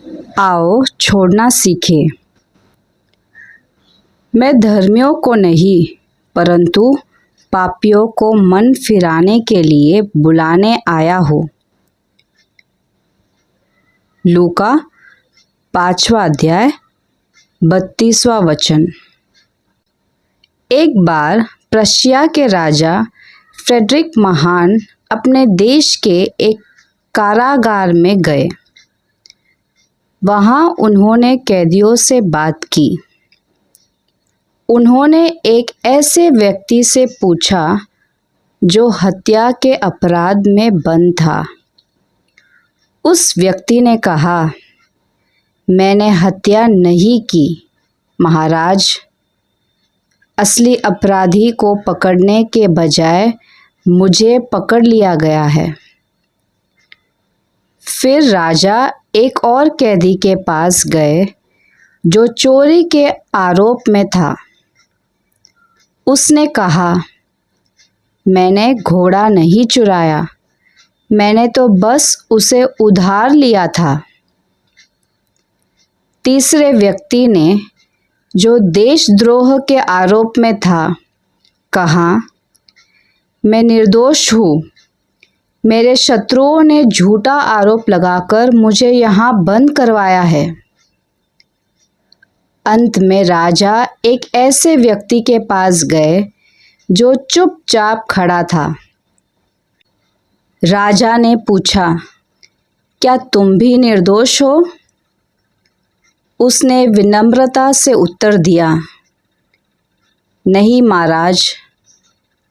आओ छोड़ना सीखें। मैं धर्मियों को नहीं परंतु पापियों को मन फिराने के लिए बुलाने आया हूँ। लूका 5वां अध्याय 32वां वचन। एक बार प्रशिया के राजा फ्रेडरिक महान अपने देश के एक कारागार में गए। वहाँ उन्होंने कैदियों से बात की। उन्होंने एक ऐसे व्यक्ति से पूछा जो हत्या के अपराध में बंद था। उस व्यक्ति ने कहा, मैंने हत्या नहीं की महाराज। असली अपराधी को पकड़ने के बजाय मुझे पकड़ लिया गया है। फिर राजा एक और कैदी के पास गए जो चोरी के आरोप में था। उसने कहा, मैंने घोड़ा नहीं चुराया, मैंने तो बस उसे उधार लिया था। तीसरे व्यक्ति ने जो देशद्रोह के आरोप में था कहा, मैं निर्दोष हूँ। मेरे शत्रुओं ने झूठा आरोप लगाकर मुझे यहाँ बंद करवाया है। अंत में राजा एक ऐसे व्यक्ति के पास गए जो चुपचाप खड़ा था। राजा ने पूछा, क्या तुम भी निर्दोष हो? उसने विनम्रता से उत्तर दिया, नहीं महाराज,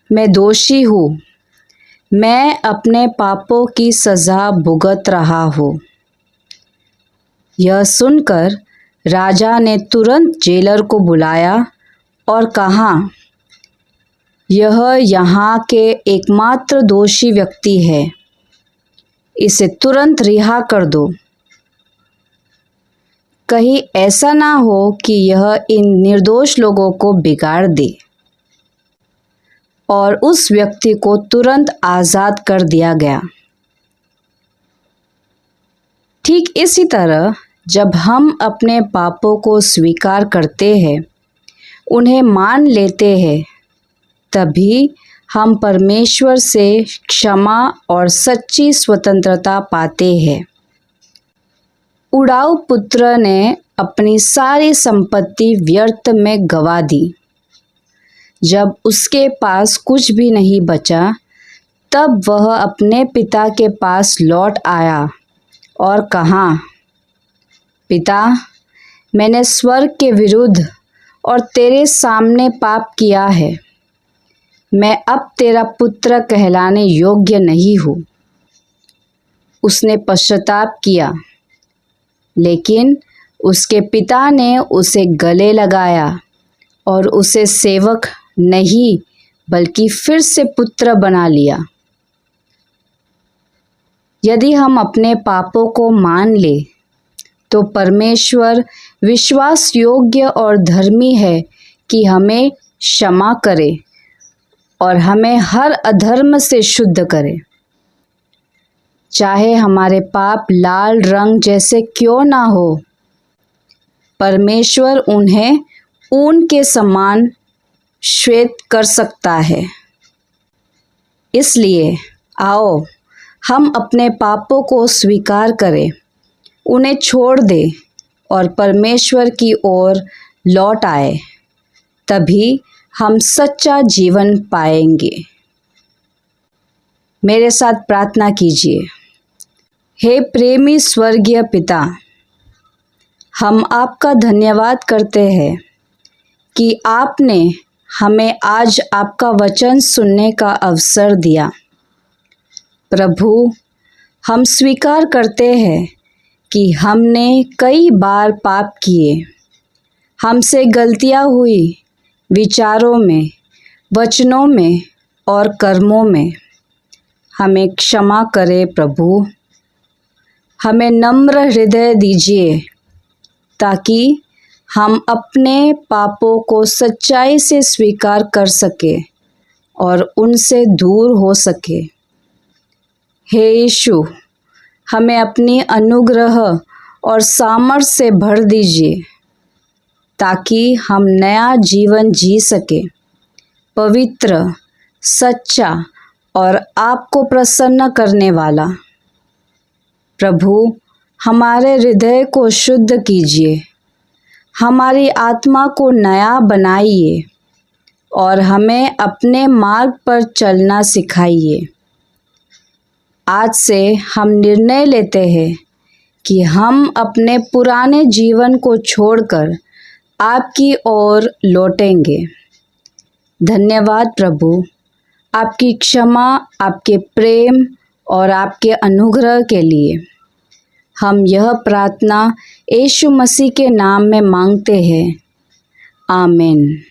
मैं दोषी हूँ। मैं अपने पापों की सज़ा भुगत रहा हूँ। यह सुनकर राजा ने तुरंत जेलर को बुलाया और कहा, यह यहाँ के एकमात्र दोषी व्यक्ति है, इसे तुरंत रिहा कर दो। कहीं ऐसा ना हो कि यह इन निर्दोष लोगों को बिगाड़ दे। और उस व्यक्ति को तुरंत आज़ाद कर दिया गया। ठीक इसी तरह जब हम अपने पापों को स्वीकार करते हैं, उन्हें मान लेते हैं, तभी हम परमेश्वर से क्षमा और सच्ची स्वतंत्रता पाते हैं। उड़ाऊ पुत्र ने अपनी सारी संपत्ति व्यर्थ में गंवा दी। जब उसके पास कुछ भी नहीं बचा, तब वह अपने पिता के पास लौट आया और कहा, पिता, मैंने स्वर्ग के विरुद्ध और तेरे सामने पाप किया है। मैं अब तेरा पुत्र कहलाने योग्य नहीं हूँ। उसने पश्चाताप किया, लेकिन उसके पिता ने उसे गले लगाया और उसे सेवक नहीं बल्कि फिर से पुत्र बना लिया। यदि हम अपने पापों को मान ले तो परमेश्वर विश्वास योग्य और धर्मी है कि हमें क्षमा करे और हमें हर अधर्म से शुद्ध करे। चाहे हमारे पाप लाल रंग जैसे क्यों ना हो, परमेश्वर उन्हें ऊन के समान श्वेत कर सकता है। इसलिए आओ हम अपने पापों को स्वीकार करें, उन्हें छोड़ दें और परमेश्वर की ओर लौट आए। तभी हम सच्चा जीवन पाएंगे। मेरे साथ प्रार्थना कीजिए। हे प्रेमी स्वर्गीय पिता, हम आपका धन्यवाद करते हैं कि आपने हमें आज आपका वचन सुनने का अवसर दिया। प्रभु, हम स्वीकार करते हैं कि हमने कई बार पाप किए। हमसे गलतियां हुई विचारों में, वचनों में और कर्मों में। हमें क्षमा करें प्रभु। हमें नम्र हृदय दीजिए ताकि हम अपने पापों को सच्चाई से स्वीकार कर सके और उनसे दूर हो सके। हे यीशु, हमें अपनी अनुग्रह और सामर्थ से भर दीजिए ताकि हम नया जीवन जी सके, पवित्र, सच्चा और आपको प्रसन्न करने वाला। प्रभु, हमारे हृदय को शुद्ध कीजिए, हमारी आत्मा को नया बनाइए और हमें अपने मार्ग पर चलना सिखाइए। आज से हम निर्णय लेते हैं कि हम अपने पुराने जीवन को छोड़कर आपकी ओर लौटेंगे। धन्यवाद प्रभु, आपकी क्षमा, आपके प्रेम और आपके अनुग्रह के लिए। हम यह प्रार्थना यीशु मसीह के नाम में मांगते हैं। आमीन।